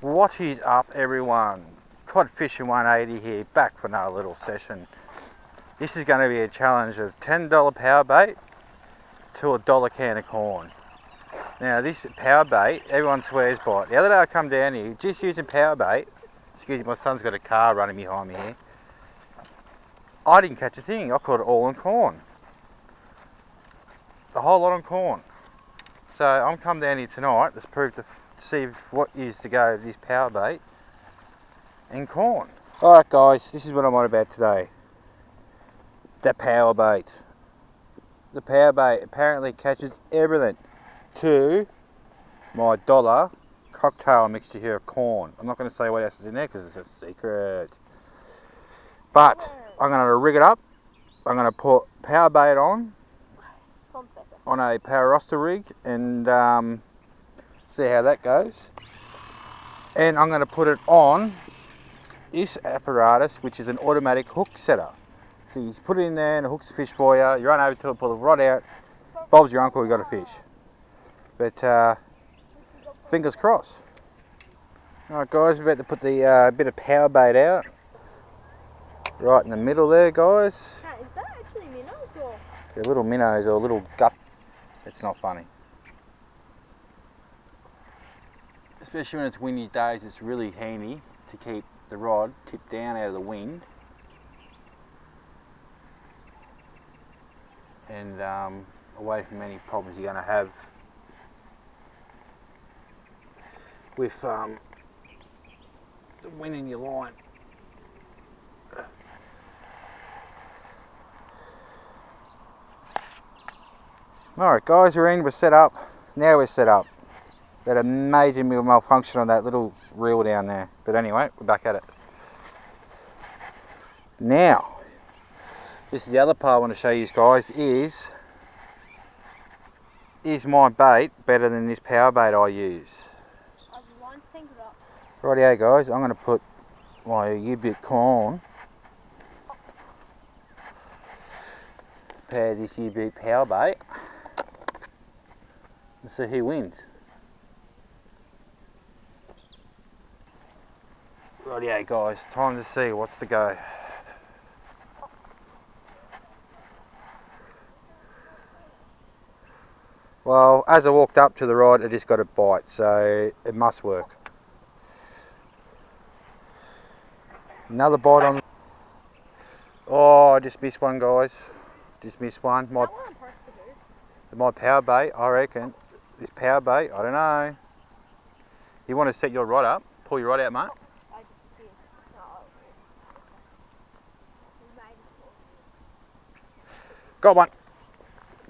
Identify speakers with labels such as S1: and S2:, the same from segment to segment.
S1: What is up, everyone? Cod Fishing 180 here, back for another little session. This is going to be a challenge of $10 power bait to a $1 can of corn. Now this power bait, everyone swears by it. The other day I come down here, just using power bait. Excuse me, my son's got a car running behind me here. I didn't catch a thing. I caught it all on corn. The whole lot on corn. So I'm come down here tonight to see what is to go with this power bait and corn. Alright guys, this is what I'm on about today. The power bait. The power bait apparently catches everything to my $1 cocktail mixture here of corn. I'm not going to say what else is in there because it's a secret. But I'm going to rig it up. I'm going to put power bait on a power roster rig and see how that goes. And I'm going to put it on this apparatus, which is an automatic hook setter. So you just put it in there and it hooks the fish for you. You run over to it, pull the rod out. Bob's your uncle, you got a fish. But fingers crossed. Alright guys, we're about to put the bit of power bait out. Right in the middle there, guys.
S2: Is that actually minnows or?
S1: They're little minnows or little gut. It's not funny. Especially when it's windy days, it's really handy to keep the rod tipped down out of the wind. And away from any problems you're going to have with the wind in your line. Alright guys, we're set up. Now we're set up. We had a major malfunction on that little reel down there. But anyway, we're back at it. Now, this is the other part I want to show you guys is my bait better than this power bait I use? Rightio guys, I'm going to put my U-bit corn, pair this U-bit power bait, and see who wins. Rightio guys, time to see what's to go. Well, as I walked up to the rod, I just got a bite, so it must work. Another bite on. Oh, I just missed one, guys. Just missed one. My power bait, I reckon. This power bait, I don't know. You want to set your rod up? Pull your rod out, mate. Got one.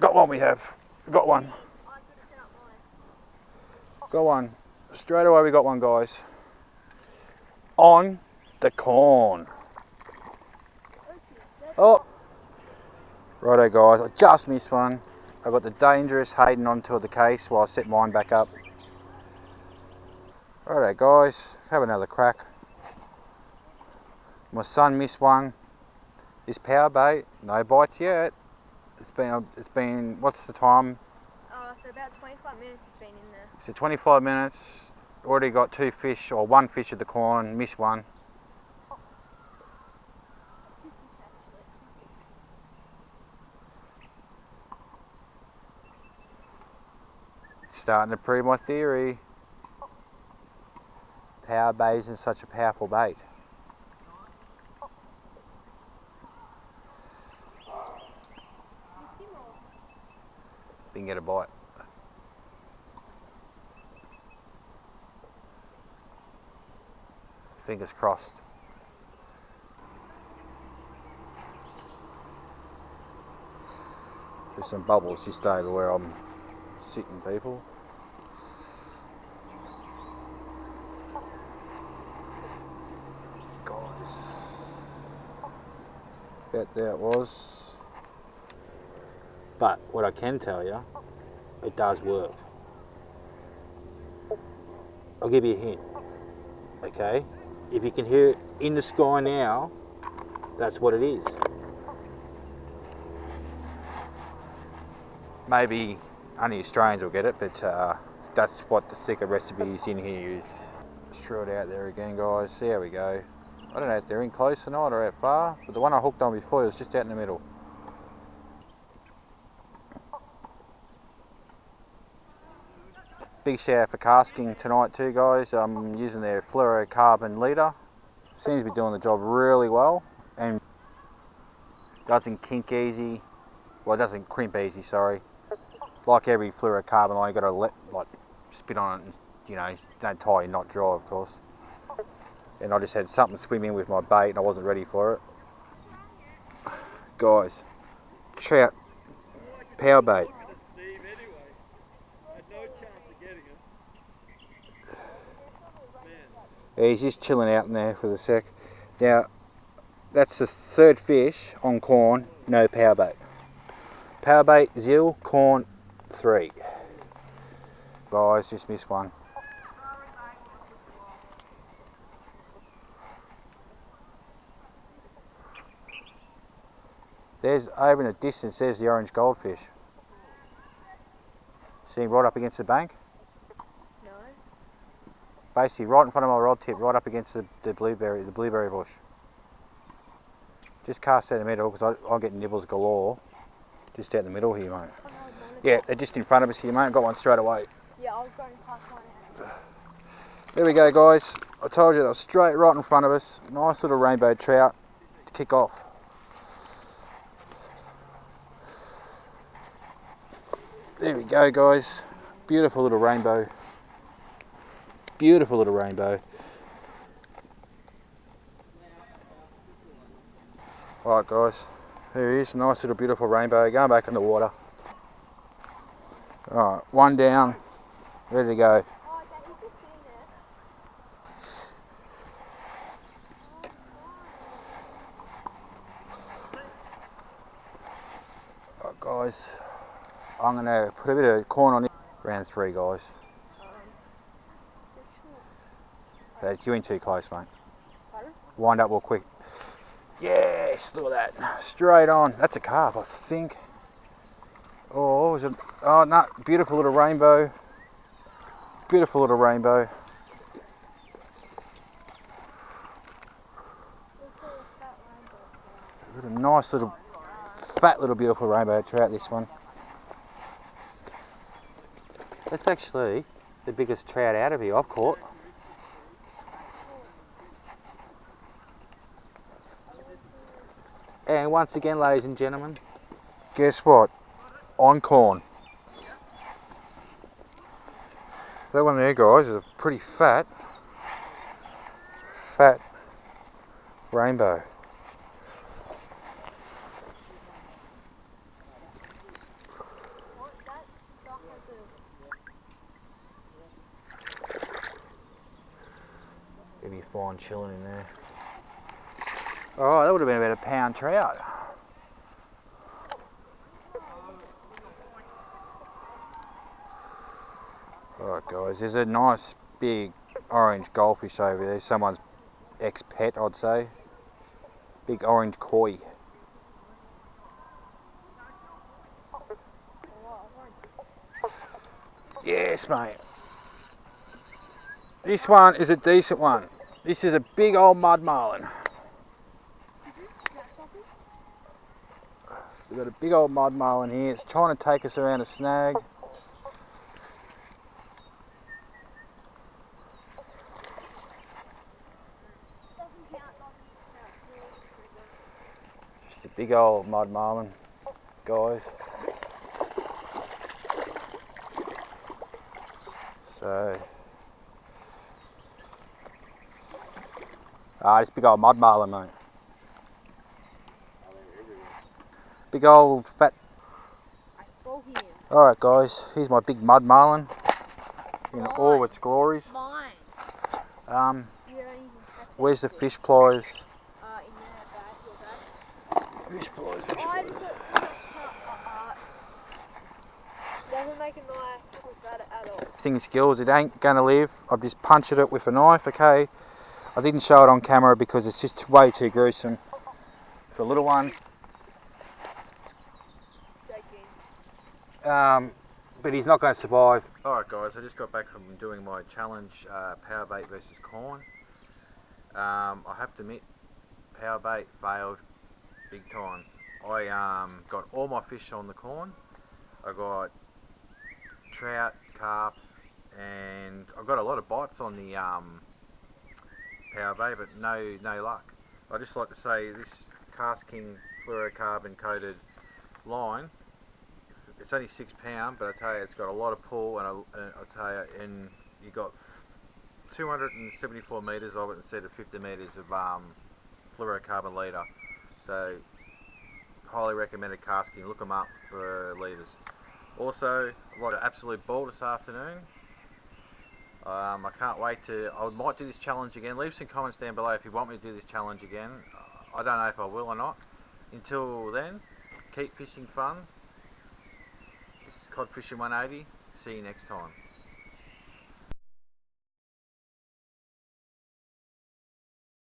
S1: Got one. We have. Got one. Got one. Straight away we got one, guys. On the corn. Oh. Righto guys, I just missed one. I got the dangerous Hayden onto the case while I set mine back up. Righto guys, have another crack. My son missed one. This power bait, no bites yet. It's been, what's the time?
S2: So about 25 minutes it's been in there.
S1: So 25 minutes, already got two fish, or one fish at the corn, missed one. Starting to prove my theory. Power bait isn't such a powerful bait. Didn't get a bite. Fingers crossed. There's some bubbles just over where I'm sitting, people. Guys, about there it was. But what I can tell you, it does work. I'll give you a hint. Okay, if you can hear it in the sky now, that's what it is. Maybe only Australians will get it, but that's what the secret recipe is in here. threw it out there again, guys. See how we go. I don't know if they're in close or not or out far, but the one I hooked on before was just out in the middle. Big shout out for casting tonight too, guys. I'm using their fluorocarbon leader. Seems to be doing the job really well and doesn't kink easy. Well, it doesn't crimp easy, sorry. Like every fluorocarbon line, you got to let spit on it and, you know, don't tie your knot dry, of course. And I just had something swim in with my bait and I wasn't ready for it. Guys, trout power bait. Yeah, he's just chilling out in there for the sec. Now, that's the third fish on corn, no power bait. Power bait, 0, corn, 3. Guys, just missed one. There's, over in the distance, there's the orange goldfish. See him right up against the bank?
S2: No.
S1: Basically, right in front of my rod tip, right up against the blueberry bush. Just cast out in the middle, because I'll get nibbles galore. Just out in the middle here, mate. Yeah, they're just in front of us here, mate. Got one straight away.
S2: Yeah, I was going past one out.
S1: There we go, guys. I told you, they were straight right in front of us. Nice little rainbow trout to kick off. There we go, guys. Beautiful little rainbow. Beautiful little rainbow. Alright, guys. There he is. Nice little beautiful rainbow. Going back in the water. Alright, one down. Ready to go.
S2: Oh, Dad, he's just sitting there.
S1: Alright, guys. I'm going to put a bit of corn on it. Round 3, guys. That's you in too close, mate.
S2: Pardon?
S1: Wind up real quick. Yes, look at that. Straight on. That's a carp, I think. Oh, was it? Oh, no. Beautiful little rainbow. Beautiful little rainbow. A nice little, fat little beautiful rainbow trout, this one. That's actually the biggest trout out of here I've caught. And once again, ladies and gentlemen, guess what? On corn. That one there, guys, is a pretty fat rainbow. It'd be fine chilling in there. Oh, that would have been about a pound trout. Alright, guys, there's a nice big orange goldfish over there. Someone's ex-pet, I'd say. Big orange koi. Yes, mate. This one is a decent one. This is a big old mud marlin. We've got a big old mud marlin here. It's trying to take us around a snag. Just a big old mud marlin, guys. So, this big old mud marlin, mate. Big old fat. Alright, guys, here's my big mud marlin in all its glories.
S2: Mine.
S1: Where's the fish pliers?
S2: In there, Dad.
S1: Fish pliers,
S2: Oh, I just doesn't make a knife with that at all.
S1: Sting skills, it ain't gonna live. I've just punched it with a knife, okay? I didn't show it on camera because it's just way too gruesome for little ones.
S3: but he's not going to survive.
S1: Alright guys, I just got back from doing my challenge, power bait versus corn. I have to admit, power bait failed big time. I got all my fish on the corn. I got trout, carp, and I got a lot of bites on the power bait, but no luck. I just like to say this Cast King fluorocarbon coated line, it's only £6, but I tell you it's got a lot of pull, and I tell you, and you got 274 metres of it instead of 50 metres of fluorocarbon leader. So highly recommended Cast King. Look them up for leaders. Also, I've got an absolute ball this afternoon. I can't wait to. I might do this challenge again. Leave some comments down below if you want me to do this challenge again. I don't know if I will or not. Until then, keep fishing fun. This is Cod Fishing 180. See you next time.